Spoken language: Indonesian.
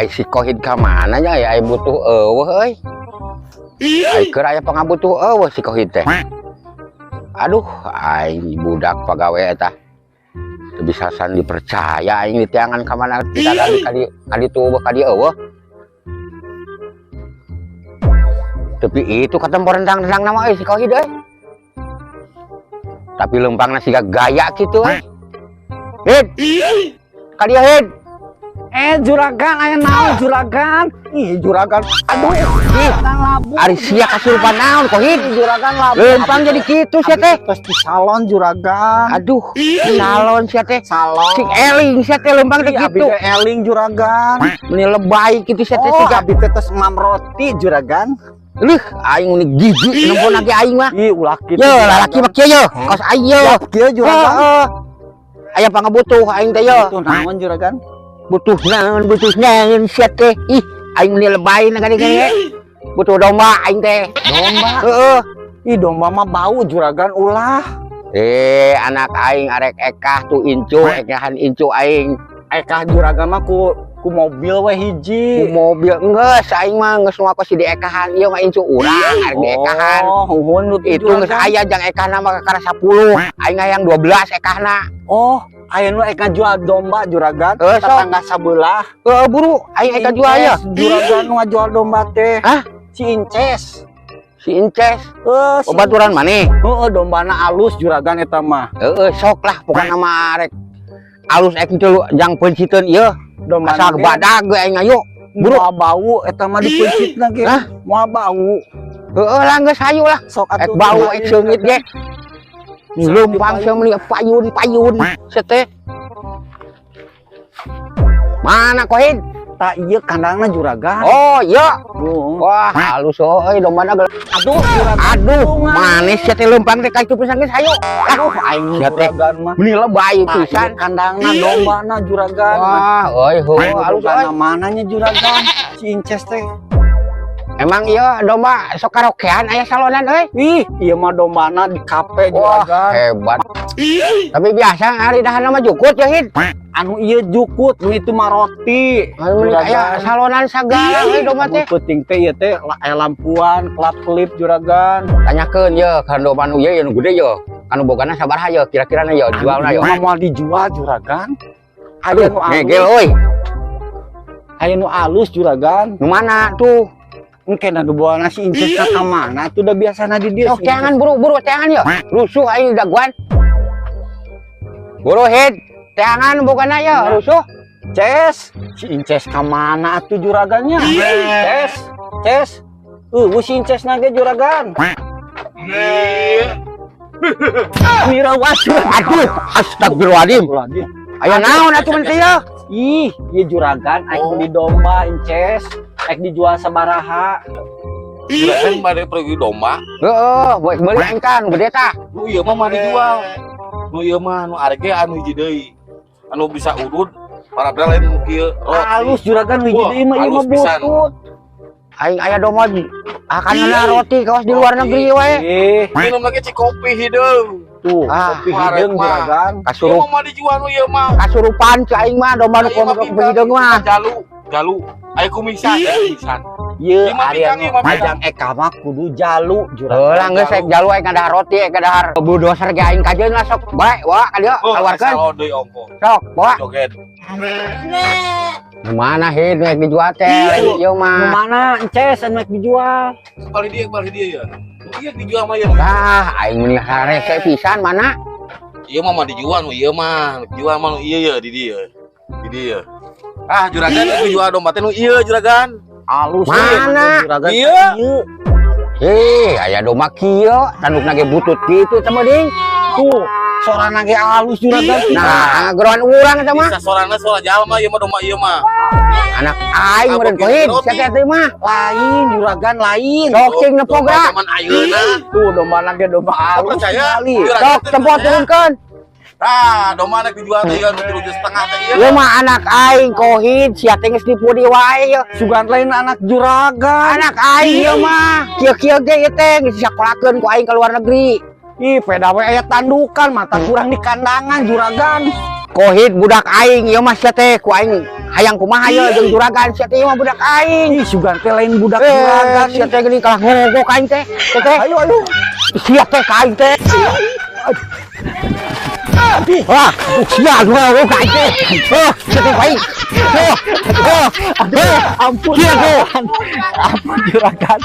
Ai si Kohid ka mana nya ai butuh eueuh euy. Ai keur aya pangabutuh eueuh si Kohid teh. Aduh, aing budak pagawe eta. Teu bisa san dipercaya aing ditiangan ka mana kali tuh kali eueuh. Tapi itu katempo rendang-rendang nama si Kohid euy. Tapi lempangna siga gaya kitu euy. Hid. Kadieu hid. Juragan aya naon juragan? Ih juragan. Aduh, labu. Ari sia kasurupan naon Kohid? Juragan labu. Lempang jadi kitu sia teh. Terus di salon juragan. Aduh, salon sia teh. Salon. Sing eling sia teh lempang teh kitu. Eling juragan. Meni lebay kitu sia teh siga abi teh mam roti juragan. Lih, aing meni gigi nempon lagi aing mah. Ih ulah kitu. Ye, lalaki mah kieu ye. Kos aing ye. Kieu juragan. Aya pangabutuh aing teh ye. Itu naon juragan? Butuh naon sia teh. Ih, aing meni lebay na gade-gade. Butuh domba aing teh. Domba. Heeh. Ih domba mah bau juragan ulah. Anak aing arek ekah tuh incu, ekahan incu aing. Ekah juragan mah ku mobil we hiji. Ku mobil geus aing mah geus ngakos di ekahan ieu mah incu urang arek di ekahan. Oh, nuhun itu geus aya jang ekahna mah kakara 10. Aing hayang 12 ekahna. Oh, aya nu eka jual domba juragan. Tetangga sabelah. Buru, aing eka jual ya. Juragan nu ngajual domba teh. Hah? Si Inces. Si Inces. Si baturan maneh. Heeh, dombana alus juragan eta mah. Sok lah bukan nama arek alus ek teu jang penciteun ieu. Domba asal badag ge aing ayo. Buru bau eta mah dipencitna ge. Moal bau. Heeh lah geus hayu lah. Sok atuh bau ek seungit ge. Lumpang saya melihat payun sete. Mana Kohid? Tak iya kandangna juragan. Oh iya. Wah halus euy dombana. Aduh juragan. Aduh manis sia teh lempang teh kaitu pisan geus hayu. Aduh aing juragan mah. Meni lebay pisan kandangna dombana juragan. Wah euy halus euy. Mananya juragan? Si Inces teh. Emang iya domba sok karaokean aya salonan euy. Ih, iya mah dombana di kafe juragan. Hebat. Tapi biasa hari dahana mah jukut ya Hid. Anu iya jukut, itu mah roti. Aya salonan sagala euy domba teh. Penting teh ieu teh aya lampuan, klip juragan. Tanyakeun ye ka domba nu ieu nu gede ye. Anu bogana sabaraha ye kira-kirana ye jualna ye. Moal dijual juragan. Aya nu ngegel euy. Aya nu alus juragan. Nu mana tuh? Mungkin ada bawa nasi Inces ka mana tuh udah biasa di dia. Sok jangan buru-buru teangan ya. Rusuh aing daguan. Buru Hid, teangan bukan ya rusuh. Ces, si Inces ka mana atuh juragannya? Ces. Si Inces nage juragan. Mira wasu. Aduh, astagfirullahaladzim. Aya naon atuh mah teh? Ih, ieu juragan aing beli domba Inces. Ek dijual sabaraha. Juragan bade pergi domba. Heeh, beli aing kan gede tah. Nu ieu mah dijual. Nu ieu mah nu arek ge anu hiji deui. Anu bisa urut para lain kieu roti. Halus juragan hiji deui mah ieu mah butut. Aing aya domba akan ada roti kaos di luar negeri we. Minum lagi kopi hideung. Tuh, kopi hideung juragan. Kasurup mah dijual nu ieu mah. Kasurupan ci aing mah domba nu kopi hideung mah. Jalu. Aya kumisan. Ieu area majang eka mah kudu jalu juragan. Heulah geus ek jalu aing ngadaha roti ek ngadaha bulldozer ge aing kajeun lah sok bae wa ka dieu keluarkeun. Sok bawa. Joget. Mana Hid ek dijual teh ieu mah. Nu mana Inces anu ek dijual? Balik dia ya. Ieu dijual mah ieu. Aing meni harese pisan mana? Ieu mah dijual nu ieu mah. Dijual mah nu ieu ya di dieu. Di dieu. Juragan itu jual domba teh nu ieu juragan. Alus mana? Ieu. Aya domba kieu, tandukna ge butut kitu teh meuing. Tuh, sorana ge alus juragan. Nah, geroan urang eta mah. Bisa sorana sora jalma ieu mah domba ieu mah. Anak aing meureun Kohid, sia teh mah. Lain juragan lain. Sok cing nepoga. Zaman ayeuna. Tuh domba ge domba alus. Percaya? Sok tempo turunkeun. Domba anak dijual teh ieu 7,5 teh ieu. Ieu mah anak aing Kohid, sia teh geus dipu di wae ieu. Sugan lain anak juragan. Anak aing ieu mah. Kieu-kieu ge ieu teh geus disekolakeun ku aing ka luar negeri. Ih, peda we aya tandukan, mata kurang di kandangan juragan. Kohid budak aing ieu mah sia teh ku aing hayang kumaha ye jeung juragan sia teh mah budak aing. Ih, sugan teh lain budak juragan. Sia teh geuning kalah ngogok aing teh. Teh. Ayo. Sia teh ka aing teh. Wah, sia ngogok aing teh. Sia teh baik. Ampun, Sia teh. ampun juragan.